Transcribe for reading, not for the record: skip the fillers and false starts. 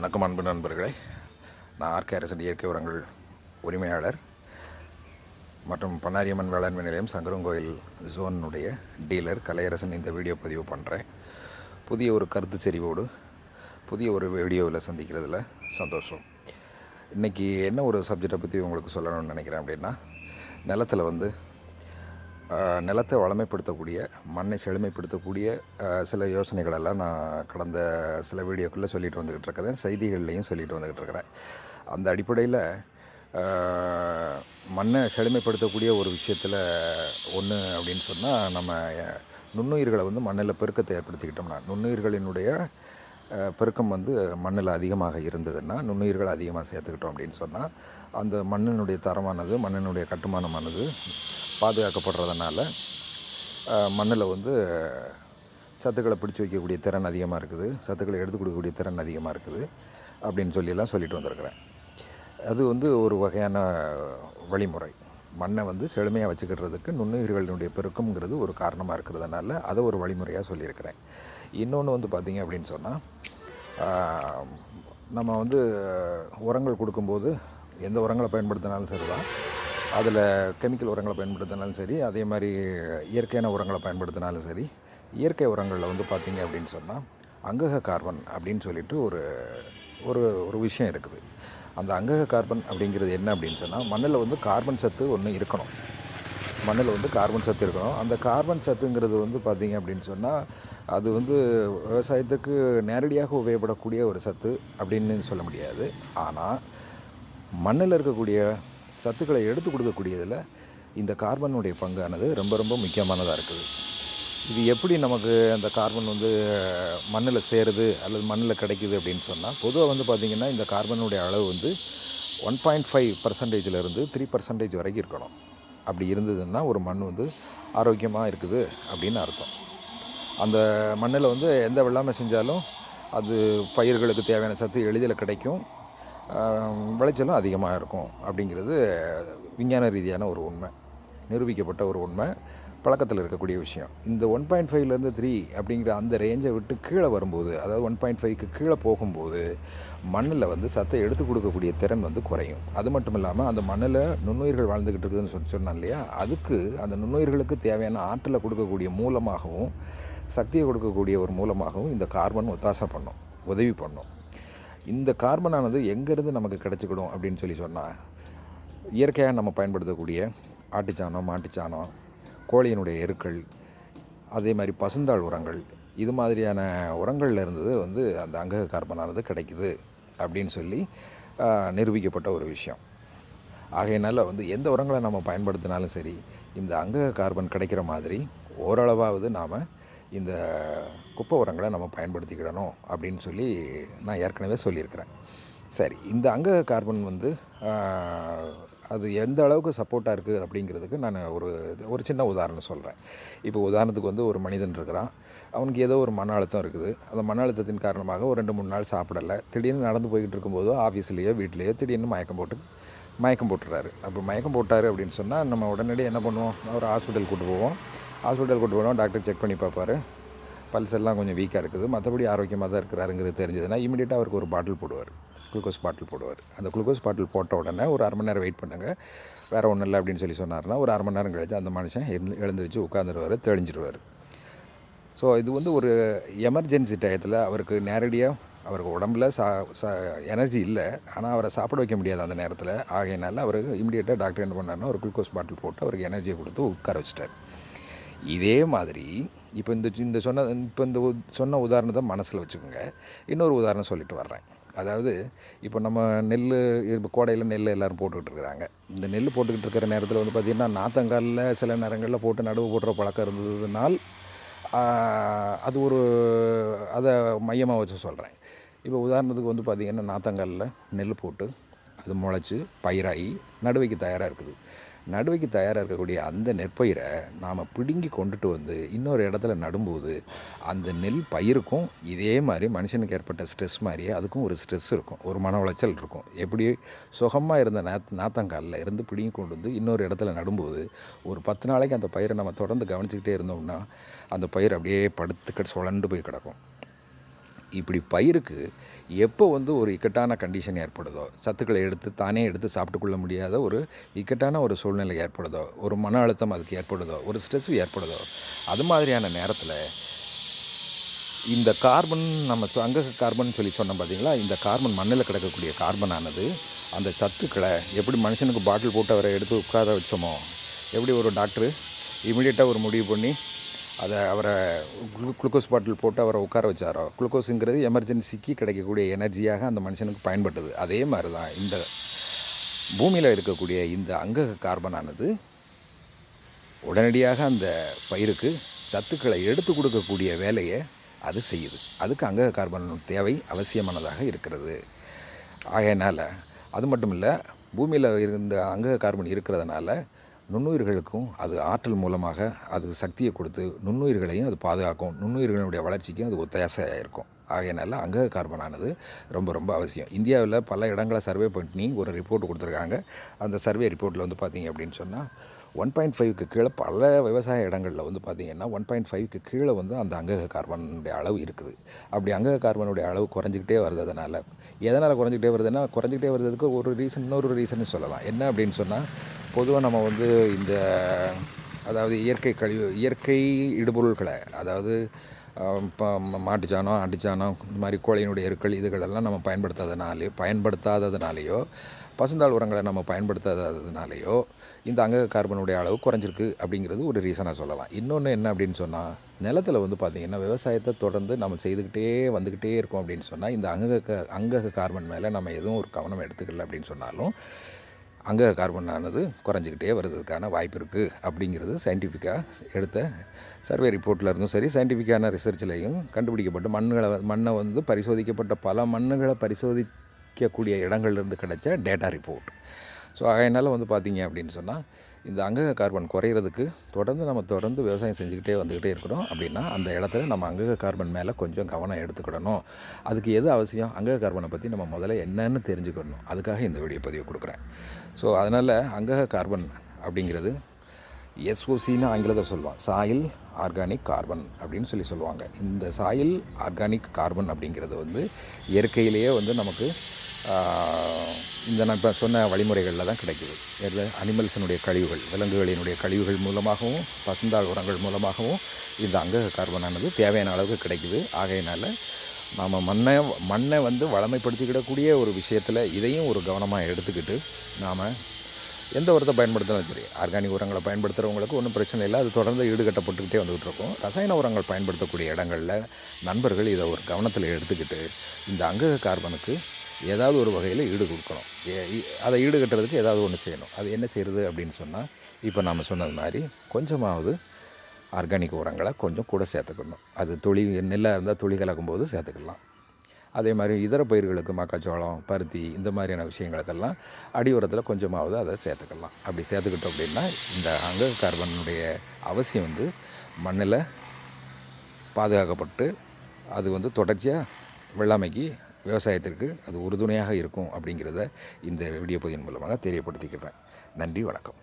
வணக்கம் அன்பு நண்பர்களே. நான் ஆர்கே அரசன் இயற்கை உரங்கள் உரிமையாளர் மற்றும் பண்ணாரியம்மன் வேளாண்மை நிலையம் சங்கரங்கோயில் ஜோனுடைய டீலர் கலையரசன். இந்த வீடியோ பதிவு பண்ணுறேன். புதிய ஒரு கருத்து செறிவோடு புதிய ஒரு வீடியோவில் சந்திக்கிறதுல சந்தோஷம். இன்றைக்கி என்ன ஒரு சப்ஜெக்டை பற்றி உங்களுக்கு சொல்லணும்னு நினைக்கிறேன் அப்படின்னா, நிலத்தை வளமைப்படுத்தக்கூடிய, மண்ணை செழுமைப்படுத்தக்கூடிய சில யோசனைகளெல்லாம் நான் கடந்த சில வீடியோக்குள்ளே சொல்லிட்டு வந்துக்கிட்டு இருக்கிறேன், செய்திகள்லையும் சொல்லிட்டு வந்துக்கிட்டு இருக்கிறேன். அந்த அடிப்படையில் மண்ணை செழுமைப்படுத்தக்கூடிய ஒரு விஷயத்தில் ஒன்று அப்படின்னு சொன்னால், நம்ம நுண்ணுயிர்களை மண்ணில் பெருக்கத்தை ஏற்படுத்திக்கிட்டோம்னா, நுண்ணுயிர்களினுடைய பெருக்கம் மண்ணில் அதிகமாக இருந்ததுன்னா, நுண்ணுயிர்கள் அதிகமாக சேர்த்துக்கிட்டோம் அப்படின்னு சொன்னால், அந்த மண்ணினுடைய தரமானது, மண்ணினுடைய கட்டுமானமானது பாதுகாக்கப்படுறதுனால மண்ணில் சத்துக்களை பிடிச்சி வைக்கக்கூடிய திறன் அதிகமாக இருக்குது, சத்துக்களை எடுத்து கொடுக்கக்கூடிய திறன் அதிகமாக இருக்குது அப்படின்னு சொல்லிட்டு வந்திருக்கிறேன். அது ஒரு வகையான வழிமுறை. மண்ணை செழுமையாக வச்சுக்கிறதுக்கு நுண்ணுயிர்களினுடைய பெருக்கம்ங்கிறது ஒரு காரணமாக இருக்கிறதுனால அதை ஒரு வழிமுறையாக சொல்லியிருக்கிறேன். இன்னொன்று பார்த்திங்க அப்படின்னு சொன்னால், நம்ம உரங்கள் கொடுக்கும்போது எந்த உரங்களை பயன்படுத்தினாலும் சரி தான், அதில் கெமிக்கல் உரங்களை பயன்படுத்தினாலும் சரி, அதே மாதிரி இயற்கையான உரங்களை பயன்படுத்தினாலும் சரி, இயற்கை உரங்களில் பார்த்திங்க அப்படின்னு சொன்னால் அங்கக கார்பன் அப்படின்னு சொல்லிட்டு ஒரு ஒரு ஒரு விஷயம் இருக்குது. அந்த அங்கக கார்பன் அப்படிங்கிறது என்ன அப்படின்னு சொன்னால், மண்ணில் கார்பன் சத்து ஒன்று இருக்கணும். மண்ணில் கார்பன் சத்து இருக்கணும். அந்த கார்பன் சத்துங்கிறது பார்த்திங்க அப்படின்னு சொன்னால், அது விவசாயத்துக்கு நேரடியாக உபயோகப்படக்கூடிய ஒரு சத்து அப்படின்னு சொல்ல முடியாது. ஆனால் மண்ணில் இருக்கக்கூடிய சத்துக்களை எடுத்து கொடுக்கக்கூடியதில் இந்த கார்பனுடைய பங்கானது ரொம்ப ரொம்ப முக்கியமானதாக இருக்குது. இது எப்படி நமக்கு அந்த கார்பன் மண்ணில் சேருது அல்லது மண்ணில் கிடைக்குது அப்படின்னு சொன்னால், பொதுவாக பார்த்திங்கன்னா இந்த கார்பனுடைய அளவு 1.5%லேருந்து 3% வரைக்கும் இருக்கணும். அப்படி இருந்ததுன்னா ஒரு மண் ஆரோக்கியமாக இருக்குது அப்படின்னு அர்த்தம். அந்த மண்ணில் எந்த வெள்ளாமை செஞ்சாலும் அது பயிர்களுக்கு தேவையான சத்து எளிதில் கிடைக்கும், விளைச்சலும் அதிகமாக இருக்கும் அப்படிங்கிறது விஞ்ஞான ரீதியான ஒரு உண்மை, நிரூபிக்கப்பட்ட ஒரு உண்மை, பழக்கத்தில் இருக்கக்கூடிய விஷயம். இந்த 1.5லேருந்து 3 அப்படிங்கிற அந்த ரேஞ்சை விட்டு கீழே வரும்போது, அதாவது 1.5க்கு கீழே போகும்போது மண்ணில் சத்தை எடுத்து கொடுக்கக்கூடிய திறன் குறையும். அது மட்டும் இல்லாமல் அந்த மண்ணில் நுண்ணுயிர்கள் வாழ்ந்துக்கிட்டு இருக்குதுன்னு சொன்னேன் இல்லையா, அதுக்கு அந்த நுண்ணுயிர்களுக்கு தேவையான ஆற்றலை கொடுக்கக்கூடிய மூலமாகவும் சக்தியை கொடுக்கக்கூடிய ஒரு மூலமாகவும் இந்த கார்பன் ஒத்தாசை பண்ணும், உதவி பண்ணும். இந்த கார்பனானது எங்கேருந்து நமக்கு கிடச்சிக்கிடும் அப்படின்னு சொன்னால், இயற்கையாக நம்ம பயன்படுத்தக்கூடிய ஆட்டுச்சாணம், மாட்டுச்சாணம், கோழியினுடைய எருக்கள், அதே மாதிரி பசுந்தாள் உரங்கள், இது மாதிரியான உரங்களில் இருந்தது அந்த அங்கக கார்பனானது கிடைக்குது அப்படின்னு நிரூபிக்கப்பட்ட ஒரு விஷயம். ஆகையினால எந்த உரங்களை நம்ம பயன்படுத்தினாலும் சரி, இந்த அங்கக கார்பன் கிடைக்கிற மாதிரி ஓரளவாவது நாம் இந்த குப்பை உரங்களை நம்ம பயன்படுத்திக்கிடணும் அப்படின்னு நான் ஏற்கனவே சொல்லியிருக்கிறேன். சரி, இந்த அங்கக கார்பன் அது எந்த அளவுக்கு சப்போர்ட்டாக இருக்குது அப்படிங்கிறதுக்கு நான் ஒரு சின்ன உதாரணம் சொல்கிறேன். இப்போ உதாரணத்துக்கு ஒரு மனிதன் இருக்கிறான், அவனுக்கு ஏதோ ஒரு மன அழுத்தம் இருக்குது. அந்த மன அழுத்தத்தின் காரணமாக ஒரு 2-3 நாள் சாப்பிடலை. திடீர்னு நடந்து போய்கிட்டு இருக்கும்போதோ ஆஃபீஸ்லேயோ வீட்லேயோ திடீர்னு மயக்கம் போட்டுறாரு. அப்போ மயக்கம் போட்டார் அப்படின்னு சொன்னால் நம்ம உடனடியாக என்ன பண்ணுவோம், ஒரு ஹாஸ்பிட்டல் கூட்டு போவோம். டாக்டர் செக் பண்ணி பார்ப்பார். பல்ஸ் எல்லாம் கொஞ்சம் வீக்காக இருக்குது, மற்றபடி ஆரோக்கியமாக தான் இருக்கிறாருங்கிறது தெரிஞ்சதுன்னா இமீடியட்டாக அவருக்கு ஒரு பாட்டில் போடுவார், குளுக்கோஸ் பாட்டில் போடுவார். அந்த குளுக்கோஸ் பாட்டில் போட்ட உடனே ஒரு 1/2 மணி நேரம் வெயிட் பண்ணுங்கள், வேறு ஒன்றும் இல்லை அப்படின்னு சொன்னார்னா ஒரு 1/2 மணி நேரம் கழிச்சு அந்த மனுஷன் எழுந்திரிச்சு உட்காந்துருவார், தெளிஞ்சிடுவார். ஸோ இது ஒரு எமர்ஜென்சி டயத்தில் அவருக்கு நேரடியாக அவருக்கு உடம்புல எனர்ஜி இல்லை, ஆனால் அவரை சாப்பிட வைக்க முடியாது அந்த நேரத்தில். ஆகையினால அவருக்கு இமீடியட்டாக டாக்டர் என்ன பண்ணார்னா ஒரு குளுக்கோஸ் பாட்டில் போட்டு அவருக்கு எனர்ஜியை கொடுத்து உட்கார வச்சிட்டார். இதே மாதிரி இப்போ இந்த சொன்ன உதாரணத்தை மனசில் வச்சுக்கோங்க. இன்னொரு உதாரணம் சொல்லிட்டு வர்றேன். அதாவது இப்போ நம்ம இப்போ கோடையில் நெல் எல்லோரும் போட்டுக்கிட்டு இருக்கிறாங்க. இந்த நெல் போட்டுக்கிட்டு இருக்கிற நேரத்தில் பார்த்திங்கன்னா நாற்றங்காலில் சில நேரங்களில் போட்டு நடுவு போடுற பழக்கம் இருந்ததுனால் அது அதை மையமாக வச்சு சொல்கிறேன். இப்போ உதாரணத்துக்கு பார்த்திங்கன்னா நாற்றங்காலில் நெல் போட்டு அது முளைச்சி பயிராகி நடுவைக்கு தயாராக இருக்குது. நடுவைக்கு தயாராக இருக்கக்கூடிய அந்த நெற்பயிரை நாம் பிடுங்கி கொண்டுட்டு இன்னொரு இடத்துல நடும்போது அந்த நெல் பயிருக்கும் இதே மாதிரி மனுஷனுக்கு ஏற்பட்ட ஸ்ட்ரெஸ் மாதிரியே அதுக்கும் ஒரு ஸ்ட்ரெஸ் இருக்கும், ஒரு மன உளைச்சல் இருக்கும். எப்படி சுகமாக இருந்த நாற்றங்காலில் இருந்து பிடுங்கி கொண்டு இன்னொரு இடத்துல நடும்போது ஒரு 10 நாளைக்கு அந்த பயிரை நம்ம தொடர்ந்து கவனிச்சுக்கிட்டே இருந்தோம்னா அந்த பயிர் அப்படியே படுத்துக்கிட்டு சுழண்டு போய் கிடக்கும். இப்படி பயிருக்கு எப்போ வந்து ஒரு இக்கட்டான கண்டிஷன் ஏற்படுதோ, சத்துக்களை தானே எடுத்து சாப்பிட்டுக்கொள்ள முடியாத ஒரு இக்கட்டான ஒரு சூழ்நிலை ஏற்படுதோ, ஒரு மன அழுத்தம் அதுக்கு ஏற்படுதோ, ஒரு ஸ்ட்ரெஸ் ஏற்படுதோ, அது மாதிரியான நேரத்தில் இந்த கார்பன் நம்ம அங்கக கார்பன் சொல்லி சொன்னோம் பார்த்தீங்களா, இந்த கார்பன் மண்ணில் கிடக்கக்கூடிய கார்பனானது அந்த சத்துக்களை எப்படி மனுஷனுக்கு பாட்டில் போட்டு அவரை எடுத்து உட்கார வச்சோமோ, எப்படி ஒரு டாக்டரு இமிடியேட்டாக ஒரு முடிவு பண்ணி அவரை குளுக்கோஸ் பாட்டில் போட்டு அவரை உட்கார வச்சாரோ, குளுக்கோஸுங்கிறது எமர்ஜென்சிக்கு கிடைக்கக்கூடிய எனர்ஜியாக அந்த மனுஷனுக்கு பயன்பட்டது. அதே மாதிரி தான் இந்த பூமியில் இருக்கக்கூடிய இந்த அங்கக கார்பனானது உடனடியாக அந்த பயிருக்கு சத்துக்களை எடுத்து கொடுக்கக்கூடிய வேலையை அது செய்யுது. அதுக்கு அங்கக கார்பன் தேவை அவசியமானதாக இருக்கிறது. ஆகையினால் அது மட்டும் இல்லை, பூமியில் இருந்த அங்கக கார்பன் இருக்கிறதுனால நுண்ணுயிர்களுக்கும் அது ஆற்றல் மூலமாக அது சக்தியை கொடுத்து நுண்ணுயிர்களையும் அது பாதுகாக்கும், நுண்ணுயிர்களுடைய வளர்ச்சிக்கும் அது ஒத்தாசையாக இருக்கும். ஆகையினால அங்கக கார்பனானது ரொம்ப ரொம்ப அவசியம். இந்தியாவில் பல இடங்களை சர்வே பண்ணி ஒரு ரிப்போர்ட் கொடுத்துருக்காங்க. அந்த சர்வே ரிப்போர்ட்டில் வந்து பார்த்திங்க அப்படின்னு சொன்னால் 1.5க்கு கீழே பல விவசாய இடங்களில் வந்து பார்த்திங்கன்னா 1.5க்கு கீழே வந்து அந்த அங்கக கார்பனுடைய அளவு இருக்குது. அப்படி அங்கக கார்பனுடைய அளவு குறைஞ்சிக்கிட்டே வருதுனால எதனால் குறைஞ்சிக்கிட்டே வருதுன்னா, குறைஞ்சிக்கிட்டே வருதுக்கு ஒரு ரீசன், இன்னொரு ரீசன் சொல்லலாம். என்ன அப்படின்னு சொன்னால், பொதுவாக நம்ம வந்து இந்த அதாவது இயற்கை இடுபொருட்களை, அதாவது இப்போ மாட்டுச்சாணம், ஆட்டுச்சாணம், இந்த மாதிரி கோழியினுடைய எருக்கள் இதுகளெல்லாம் நம்ம பயன்படுத்தாததுனாலேயோ, பசுந்தாள் உரங்களை நம்ம பயன்படுத்தாததுனாலேயோ இந்த அங்கக கார்பனுடைய அளவு குறைஞ்சிருக்கு அப்படிங்கிறது ஒரு ரீசனாக சொல்லலாம். இன்னொன்று என்ன அப்படின்னு சொன்னால், நிலத்தில் வந்து பார்த்திங்கன்னா விவசாயத்தை தொடர்ந்து நம்ம வந்துக்கிட்டே இருக்கோம் அப்படின்னு சொன்னால், இந்த அங்கக கார்பன் மேலே நம்ம எதுவும் ஒரு கவனம் எடுத்துக்கல அப்படின்னு சொன்னாலும் அங்கக கார்பனானது குறைஞ்சிக்கிட்டே வர்றதுக்கான வாய்ப்பு இருக்குது அப்படிங்கிறது சயின்டிஃபிக்காக எடுத்த சர்வே ரிப்போர்ட்டில் இருந்தும் சரி, சயின்டிஃபிக்கான ரிசர்ச்லேயும் கண்டுபிடிக்கப்பட்ட மண்ணை வந்து பரிசோதிக்கப்பட்ட பல மண்ணுகளை பரிசோதிக்கக்கூடிய இடங்கள்லேருந்து கிடைச்ச டேட்டா ரிப்போர்ட். ஸோ அதனால் வந்து பார்த்திங்க அப்படின்னு சொன்னால், இந்த அங்கக கார்பன் குறையிறதுக்கு தொடர்ந்து விவசாயம் வந்துக்கிட்டே இருக்கிறோம் அப்படின்னா, அந்த இடத்துல நம்ம அங்கக கார்பன் மேலே கொஞ்சம் கவனம் எடுத்துக்கிடணும். அதுக்கு எது அவசியம்? அங்கக கார்பனை பற்றி நம்ம முதல்ல என்னன்னு தெரிஞ்சுக்கணும். அதுக்காக இந்த வீடியோ பதிவு கொடுக்குறேன். ஸோ அதனால் அங்கக கார்பன் அப்படிங்கிறது எஸ்ஓசின்னு ஆங்கிலத்தில் சொல்லுவான், சாயில் ஆர்கானிக் கார்பன் அப்படின்னு சொல்லுவாங்க. இந்த சாயில் ஆர்கானிக் கார்பன் அப்படிங்கிறது வந்து இயற்கையிலேயே வந்து நமக்கு இந்த நான் இப்போ சொன்ன வழிமுறைகளில் தான் கிடைக்குது. அனிமல்ஸினுடைய கழிவுகள், விலங்குகளினுடைய கழிவுகள் மூலமாகவும் பசுந்தாள் உரங்கள் மூலமாகவும் இந்த அங்கக கார்பனானது தேவையான அளவுக்கு கிடைக்குது. ஆகையினால் நாம் மண்ணை வந்து வளமைப்படுத்திக்கிடக்கூடிய ஒரு விஷயத்தில் இதையும் ஒரு கவனமாக எடுத்துக்கிட்டு நாம் எந்த உரத்தை பயன்படுத்தினாலும் சரி, ஆர்கானிக் உரங்களை பயன்படுத்துகிறவங்களுக்கு ஒன்றும் பிரச்சனை இல்லை, அது தொடர்ந்து ஈடுகட்டப்பட்டுக்கிட்டே வந்துகிட்டு இருக்கும். ரசாயன உரங்கள் பயன்படுத்தக்கூடிய இடங்களில் நண்பர்கள் இதை ஒரு கவனத்தில் எடுத்துக்கிட்டு இந்த அங்கக கார்பனுக்கு ஏதாவது ஒரு வகையில் ஈடு கொடுக்கணும். அதை ஈடுகட்டுறதுக்கு ஏதாவது ஒன்று செய்யணும். அது என்ன செய்கிறது அப்படின்னு சொன்னால், இப்போ நாம் சொன்னது மாதிரி கொஞ்சமாவது ஆர்கானிக் உரங்களை கொஞ்சம் கூட சேர்த்துக்கணும். அது நெல்லாக இருந்தால் துளி கலக்கும்போது சேர்த்துக்கலாம். அதே மாதிரி இதர பயிர்களுக்கு மக்காச்சோளம், பருத்தி இந்த மாதிரியான விஷயங்களெல்லாம் அடி உரத்தில் கொஞ்சமாவது அதை சேர்த்துக்கலாம். அப்படி சேர்த்துக்கிட்டோம் அப்படின்னா இந்த அங்கக கார்பனுடைய அவசியம் வந்து மண்ணில் பாதுகாக்கப்பட்டு அது வந்து தொடர்ச்சியாக வெள்ளாமைக்கு, விவசாயத்திற்கு அது உறுதுணையாக இருக்கும் அப்படிங்கிறத இந்த வீடியோ பதிவின் மூலமாக தெரியப்படுத்திக்கிறேன். நன்றி, வணக்கம்.